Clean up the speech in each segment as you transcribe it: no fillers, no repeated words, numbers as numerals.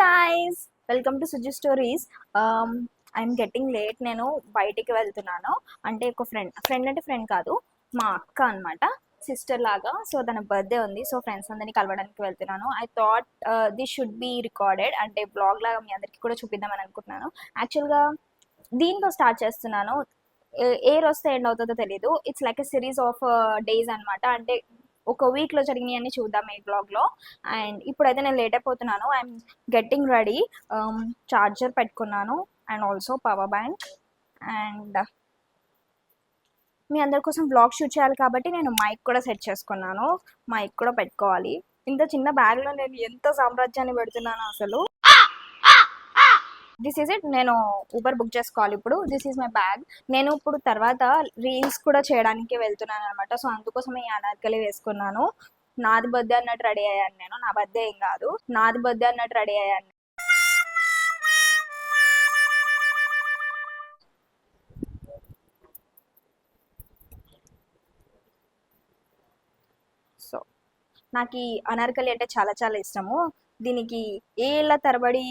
Guys, welcome to Suji stories. I'm getting late. నేను బయటికి వెళ్తున్నాను. అంటే ఒక ఫ్రెండ్ అంటే ఫ్రెండ్ కాదు, మా అక్క అనమాట, సిస్టర్ లాగా. సో తన బర్త్డే ఉంది. సో ఫ్రెండ్స్ అందరినీ కలవడానికి వెళ్తున్నాను. I thought this should be recorded, అంటే బ్లాగ్ లాగా మీ అందరికీ కూడా చూపిద్దామని అనుకుంటున్నాను. యాక్చువల్గా దీంతో స్టార్ట్ చేస్తున్నాను. ఏ రోజుతో ఎండ్ అవుతుందో తెలీదు. It's like a series of days అనమాట. అంటే ఒక వీక్లో జరిగినవి అన్ని చూద్దాం ఈ బ్లాగ్లో. అండ్ ఇప్పుడైతే నేను లేట్ అయిపోతున్నాను. I'm getting ready. చార్జర్ పెట్టుకున్నాను and also power bank. And మీ అందరి కోసం బ్లాగ్ షూట్ చేయాలి కాబట్టి నేను మైక్ కూడా సెట్ చేసుకున్నాను. మైక్ కూడా పెట్టుకోవాలి. ఇంత చిన్న బ్యాగ్లో నేను ఎంత సామ్రాజ్యాన్ని పెడుతున్నాను అసలు. This is it. నేను ఊబర్ బుక్ చేసుకోవాలి ఇప్పుడు. This is my bag. నేను ఇప్పుడు తర్వాత రీల్స్ కూడా చేయడానికి వెళ్తున్నాను అనమాట. సో అందుకోసం ఈ అనార్కలి వేసుకున్నాను. నాది బర్త్డే అన్నట్టు రెడీ అయ్యాను నేను. నా బర్త్డే ఏం కాదు, నాది బర్త్డే అన్నట్టు రెడీ అయ్యాను. సో నాకు ఈ అనార్కలి అంటే చాలా చాలా ఇష్టము. దీనికి ఏళ్ళ తరబడి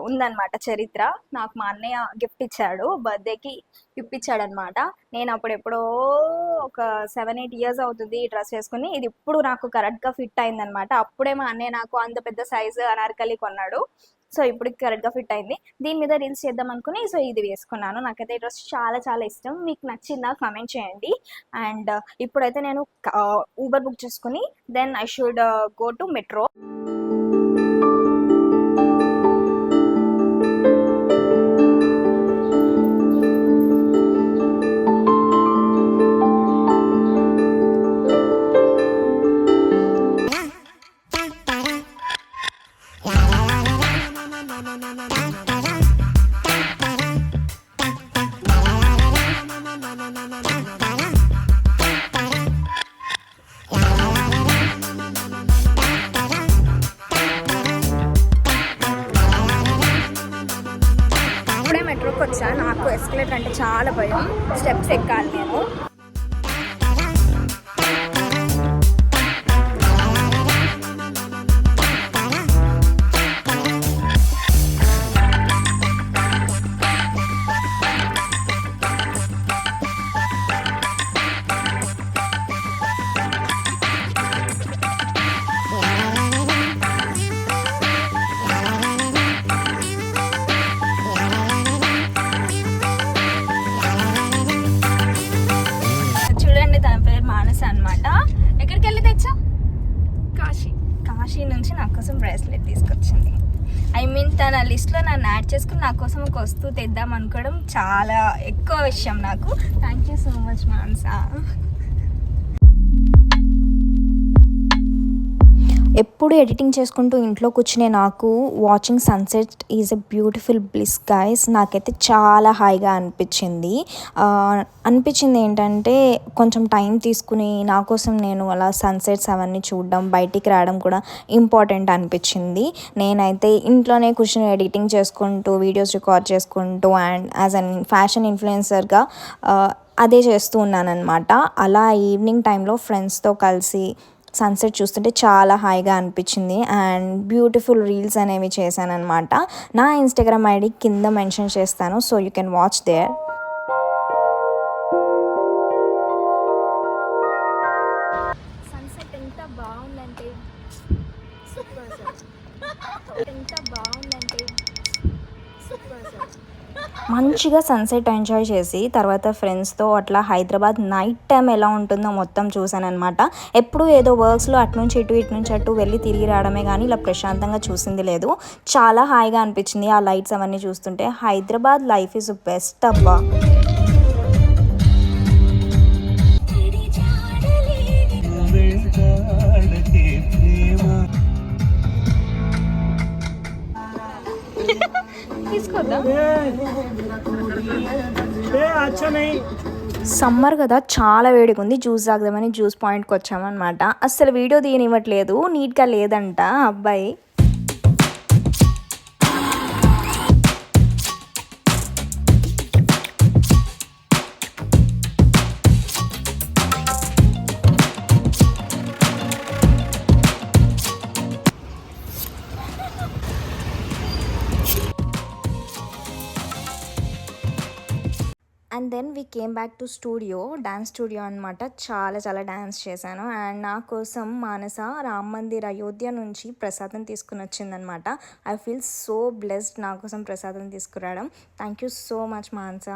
ఉందన్నమాట చరిత్ర. నాకు మా అన్నయ్య గిఫ్ట్ ఇచ్చాడు, బర్త్డేకి ఇప్పించాడు అనమాట. నేను అప్పుడు ఎప్పుడో ఒక 7-8 ఇయర్స్ అవుతుంది ఈ డ్రెస్ వేసుకుని. ఇది ఇప్పుడు నాకు కరెక్ట్గా ఫిట్ అయిందనమాట. అప్పుడే మా అన్నయ్య నాకు అంత పెద్ద సైజు అనార్కలి కొన్నాడు. సో ఇప్పుడు కరెక్ట్గా ఫిట్ అయింది. దీని మీద రీల్స్ చేద్దాం అనుకుని సో ఇది వేసుకున్నాను. నాకైతే ఈ డ్రెస్ చాలా చాలా ఇష్టం. మీకు నచ్చిందా కామెంట్ చేయండి. అండ్ ఇప్పుడైతే నేను ఊబర్ బుక్ చేసుకుని then I should go to metro. మెట్రోకి వచ్చా. నాకు ఎస్కలేటర్ అంటే చాలా భయం. స్టెప్స్ ఎక్కాలి నేను. అనమాట. ఎక్కడికి వెళ్ళి తెచ్చా? కాశీ నుంచి నా కోసం బ్రేస్లెట్ తీసుకొచ్చింది. ఐ మీన్ తన లిస్ట్లో నన్ను యాడ్ చేసుకుని నా కోసం ఒక వస్తువు తెద్దాం అనుకోవడం చాలా ఎక్కువ విషయం నాకు. Thank you so much Mansa. ఎప్పుడు ఎడిటింగ్ చేసుకుంటూ ఇంట్లో కూర్చునే నాకు watching sunset is a beautiful bliss guys. నాకైతే చాలా హాయిగా అనిపించింది ఏంటంటే కొంచెం టైం తీసుకుని నా కోసం నేను అలా సన్సెట్స్ అవన్నీ చూడడం, బయటికి రావడం కూడా ఇంపార్టెంట్ అనిపించింది. నేనైతే ఇంట్లోనే కూర్చొని ఎడిటింగ్ చేసుకుంటూ వీడియోస్ రికార్డ్ చేసుకుంటూ అండ్ యాజ్ అన్ ఫ్యాషన్ ఇన్ఫ్లుయెన్సర్గా అదే చేస్తూ ఉన్నానన్నమాట. అలా ఈవినింగ్ టైంలో ఫ్రెండ్స్తో కలిసి సన్సెట్ చూస్తుంటే చాలా హాయిగా అనిపించింది అండ్ బ్యూటిఫుల్ రీల్స్ అనేవి చేశాను అనమాట. నా ఇన్స్టాగ్రామ్ ఐడి కింద మెన్షన్ చేస్తాను, so you can watch there. Sunset ఎంత బాగుందంటే సూపర్ సార్. ఎంత బాగుందంటే సూపర్ సార్. మంచిగా సన్సెట్ ఎంజాయ్ చేసి తర్వాత ఫ్రెండ్స్తో అట్లా హైదరాబాద్ నైట్ టైం ఎలా ఉంటుందో మొత్తం చూసాను అనమాట. ఎప్పుడు ఏదో వర్క్స్లో అటు నుంచి అటు వెళ్ళి తిరిగి రావడమే కానీ ఇలా ప్రశాంతంగా చూసింది లేదు. చాలా హాయిగా అనిపించింది ఆ లైట్స్ అవన్నీ చూస్తుంటే. హైదరాబాద్ లైఫ్ ఈజ్ బెస్ట్ అబ్బా. సమ్మర్ కదా, చాలా వేడిగా ఉంది. జ్యూస్ తాగదామని జ్యూస్ పాయింట్కి వచ్చామన్నమాట. అస్సలు వీడియో తీయనివ్వట్లేదు, నీట్గా లేదంట అబ్బాయి. And then we came back to studio, dance studio అనమాట. చాలా చాలా డ్యాన్స్ చేశాను. అండ్ నా కోసం మానస రామ్ మందిర్ అయోధ్య నుంచి ప్రసాదం తీసుకుని వచ్చిందనమాట. ఐ ఫీల్ సో బ్లెస్డ్ నా కోసం ప్రసాదం తీసుకురావడం. థ్యాంక్ యూ సో మచ్ మానస.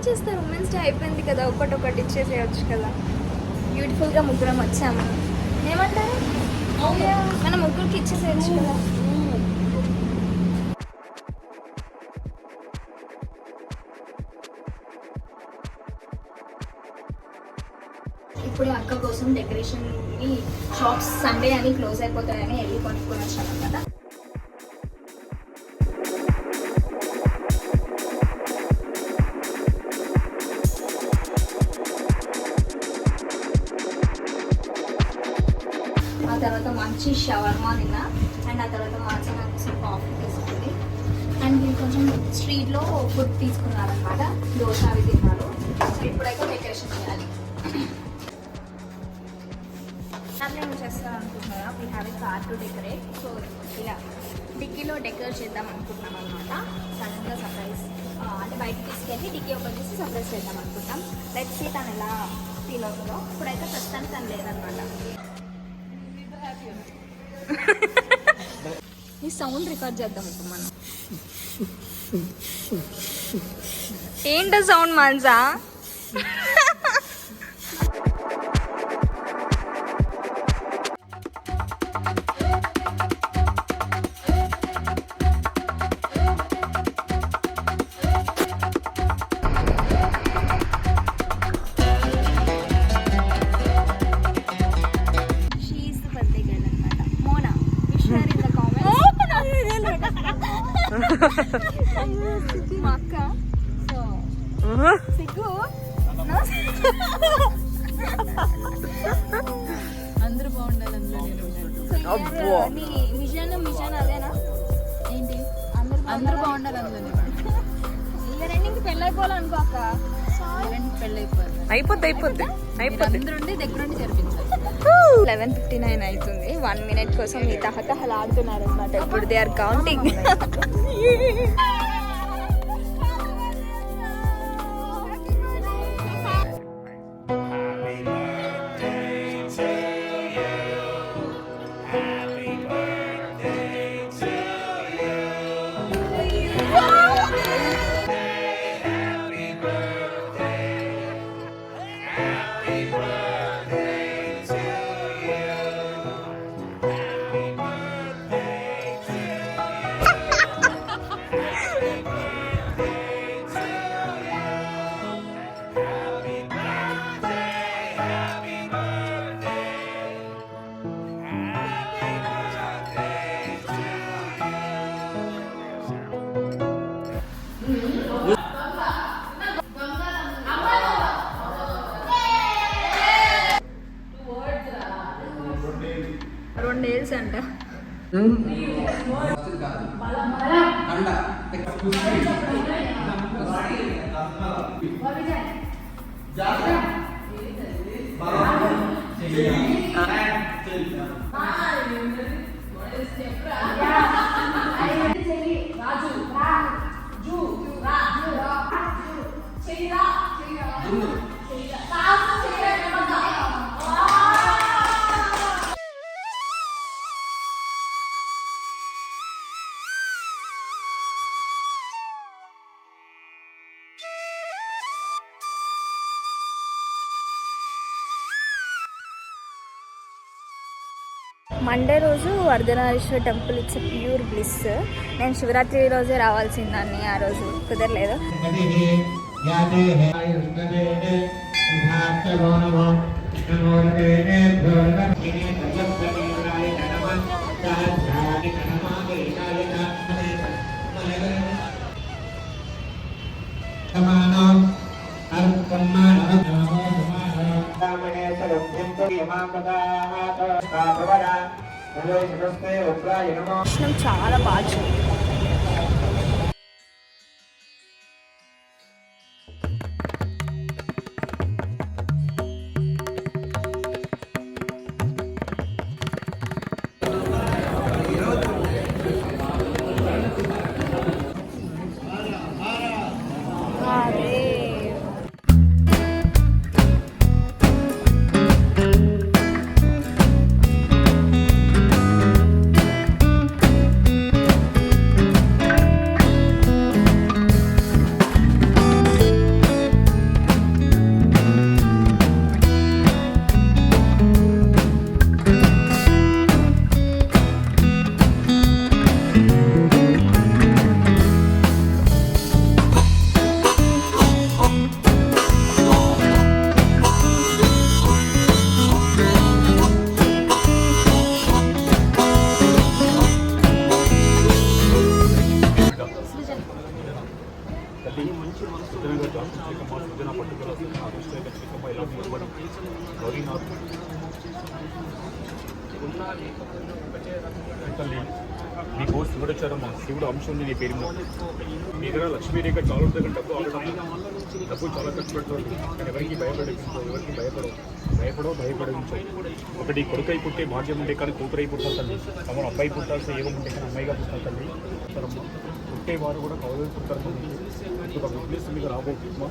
చేస్తారు ఉమెన్స్ డే అయిపోయింది కదా, ఒకటి ఇచ్చేసేయచ్చు కదా. బ్యూటిఫుల్గా ముగ్గురం వచ్చాము, ఏమంటారు? మన ముగ్గురికి ఇచ్చేసేయచ్చు కదా. ఇప్పుడు అక్క కోసం డెకరేషన్ షాప్స్ సండే అని క్లోజ్ అయిపోతాయని వెళ్ళి కొనుక్కొని వచ్చాను అనమాట. ఆ తర్వాత మంచి షవర్మా తిన్నా. అండ్ ఆ తర్వాత మంచిగా నాకు కోసం కాఫీ తీసుకుంది. అండ్ నేను కొంచెం స్ట్రీట్లో ఫుడ్ తీసుకున్నారనమాట, దోశ అవి తిన్నారు. సో ఇప్పుడైతే డెకరేషన్ చేయాలి. అట్లా ఏం చేస్తాను అనుకుంటున్నారా? We have a car to decorate. So ఇలా డిక్కీలో డెకరేట్ చేద్దాం అనుకుంటున్నాం అనమాట. సడన్గా సర్ప్రైజ్ అంటే బయటకు తీసుకెళ్ళి డిక్కీ ఓపెన్ చేసి సర్ప్రైజ్ చేద్దాం అనుకుంటాం. లెట్స్ సీ తను ఎలా ఫీల్ అవుతుందో. ఇప్పుడైతే ప్రస్తుతానికి తను లేదనమాట. ఈ సౌండ్ రికార్డ్ చేద్దాం ఇప్పుడు మనం. ఏంటో సౌండ్ మాన్సా? మా అక్క సిగ్గు అందరూ బాగుండాలి అందులో. మిషన్ అదేనా ఏంటి? అందరూ బాగుండాలి అందులో. ఇయర్ ఎండింగ్ పెళ్ళి అయిపోవాలనుకో అక్క. అయిపోద్ది అందరుండి దగ్గరుండి జరిపించాలి. 11:59 అవుతుంది. 1 minute కోసం ఈ తహతహలు ఆడుతున్నారు అనమాట. ఇప్పుడు దే ఆర్ కౌంటింగ్. డేస్ అంట. మండే రోజు Ardhanarishvara temple, it's pure bliss. నేను శివరాత్రి రోజే రావాల్సిందాన్ని, ఆ రోజు కుదరలేదు. దర్శనం చాలా బాగా జరిగింది. తల్లి నీకు శివుడొచ్చారమ్మా, శివుడు అంశం ఉంది నీ పేరు మీద. మీ దగ్గర లక్ష్మీ రేఖ చాలా ఉంటుంది, డబ్బు ఆగడం డబ్బు చాలా ఖర్చు పెడతాడు. కానీ ఎవరికి భయపడించు. ఒకటి కొడుకై పుట్టే భాగ్యం ఉంటే కానీ కూతురై పుట్టాలి తల్లి. తమ అబ్బాయి పుట్టాల్సిన ఏమో ఉంటే కానీ అమ్మాయిగా పుట్టాలి తల్లి. పుట్టారమ్మా, పుట్టేవారు కూడా కవలు పుడతారు. ఒక బిజినెస్ మీద రాబోతుందమ్మా.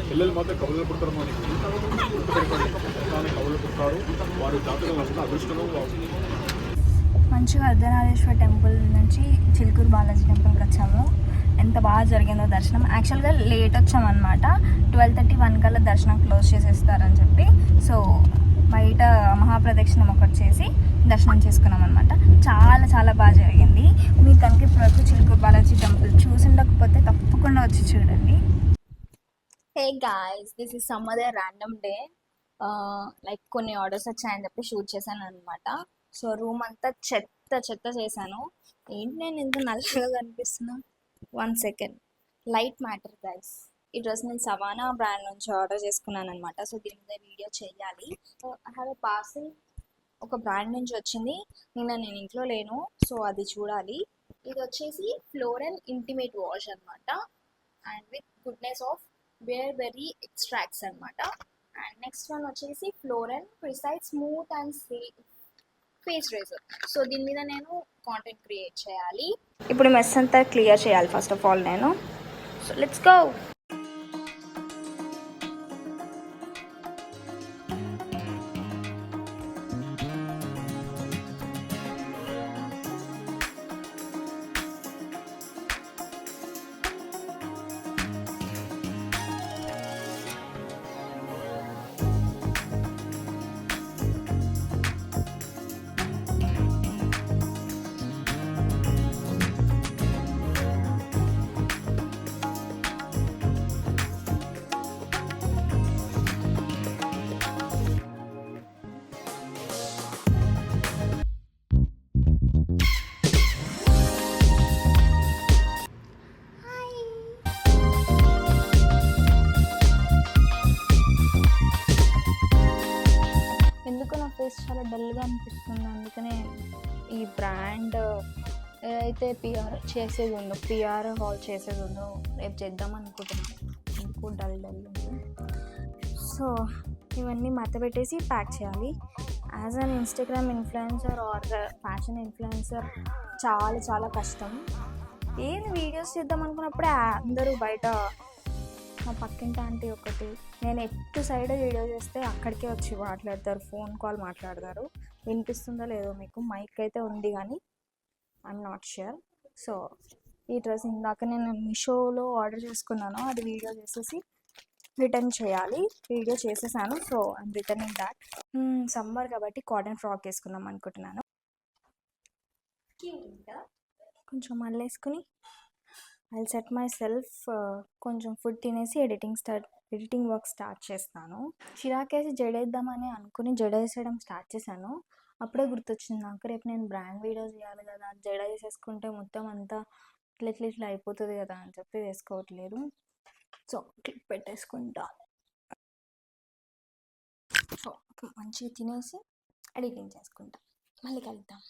పిల్లలు మాత్రం కవులు పుడతారమ్మా. కవులు పుడతారు, వారు జాతకం వల్ల అదృష్టంలో మంచిగా అర్ధనారీశ్వర టెంపుల్ నుంచి చిలుకూరు బాలాజీ టెంపుల్కి వచ్చాము. ఎంత బాగా జరిగిందో దర్శనం. యాక్చువల్గా లేట్ వచ్చామన్నమాట. 12:31 కల్లా దర్శనం క్లోజ్ చేసేస్తారని చెప్పి, సో బయట మహాప్రదక్షిణం ఒకటి చేసి దర్శనం చేసుకున్నాం అనమాట. చాలా చాలా బాగా జరిగింది. మీరు కనుక ఇప్పటివరకు చిలుకూరు బాలాజీ టెంపుల్ చూసి ఉండకపోతే తప్పకుండా వచ్చి చూడండి. Hey guys, this is some other random day. Like కొన్ని ఆర్డర్స్ వచ్చాయని చెప్పి షూట్ చేశాను అనమాట. సో రూమ్ అంతా చెత్త చెత్త చేశాను. ఏంటి నేను ఇంత నల్లగా కనిపిస్తున్నా? 1 సెకండ్. Light matter guys. ఈ డ్రెస్ నేను సవానా బ్రాండ్ నుంచి ఆర్డర్ చేసుకున్నాను అనమాట. సో దీని మీద వీడియో చేయాలి. So I have a parcel. ఒక బ్రాండ్ నుంచి వచ్చింది. నేను ఇంట్లో లేను, సో అది చూడాలి. ఇది వచ్చేసి ఫ్లోరల్ ఇంటిమేట్ వాష్ అనమాట, and with goodness of berry extracts అనమాట. అండ్ నెక్స్ట్ వన్ వచ్చేసి floral precise smooth and face razor. So దీని మీద నేను కాంటెంట్ క్రియేట్ చేయాలి. ఇప్పుడు మెస్ అంతా క్లియర్ చేయాలి ఫస్ట్ ఆఫ్ ఆల్ నేను. So let's go. ఎందుకు నా ఫేస్ చాలా డల్గా అనిపిస్తుంది. అందుకనే ఈ బ్రాండ్ ఏదైతే పిఆర్ హాల్ చేసేది ఉందో రేపు చేద్దాం అనుకుంటున్నాను. ఎందుకు డల్ ఉంది. సో ఇవన్నీ మడతపెట్టేసి ప్యాక్ చేయాలి. As an Instagram influencer are fashion influencer చాలా చాలా కష్టం. ఏంది వీడియోస్ చేద్దాం అనుకున్నప్పుడే అందరూ బయట, మా పక్కింటి ఆంటీ ఒకటి, నేను ఎటు సైడ్ వీడియో చేస్తే అక్కడికే వచ్చి మాట్లాడతారు, ఫోన్ కాల్ మాట్లాడతారు. వినిపిస్తుందో లేదో మీకు? మైక్ అయితే ఉంది కానీ ఐఎమ్ నాట్ ష్యూర్. సో ఈ డ్రెస్ ఇందాక నేను మీషోలో ఆర్డర్ చేసుకున్నాను, అది వీడియో చేసేసి రిటర్న్ చేయాలి. వీడియో చేసేసాను. So I'm returning that. Summer కాబట్టి కాటన్ ఫ్రాక్ వేసుకుందాం అనుకుంటున్నాను. కొంచెం మళ్ళీ వేసుకుని ఐ సెట్ మై సెల్ఫ్. కొంచెం ఫుడ్ తినేసి ఎడిటింగ్ వర్క్ స్టార్ట్ చేస్తాను. చిరాకేసి జడేద్దామని అనుకుని జడేసేయడం స్టార్ట్ చేశాను. అప్పుడే గుర్తొచ్చింది నాకు, రేపు నేను బ్రాండ్ వీడియో చేయాలి కదా, జడ వేసేసుకుంటే మొత్తం అంతా ఇట్లా ఇట్లా ఇట్లా అయిపోతుంది కదా అని చెప్పి వేసుకోవట్లేదు. సో క్లిప్ పెట్టేసుకుంటా. సో మంచిగా తినేసి ఎడిటింగ్ చేసుకుంటా. మళ్ళీ కలుద్దాం.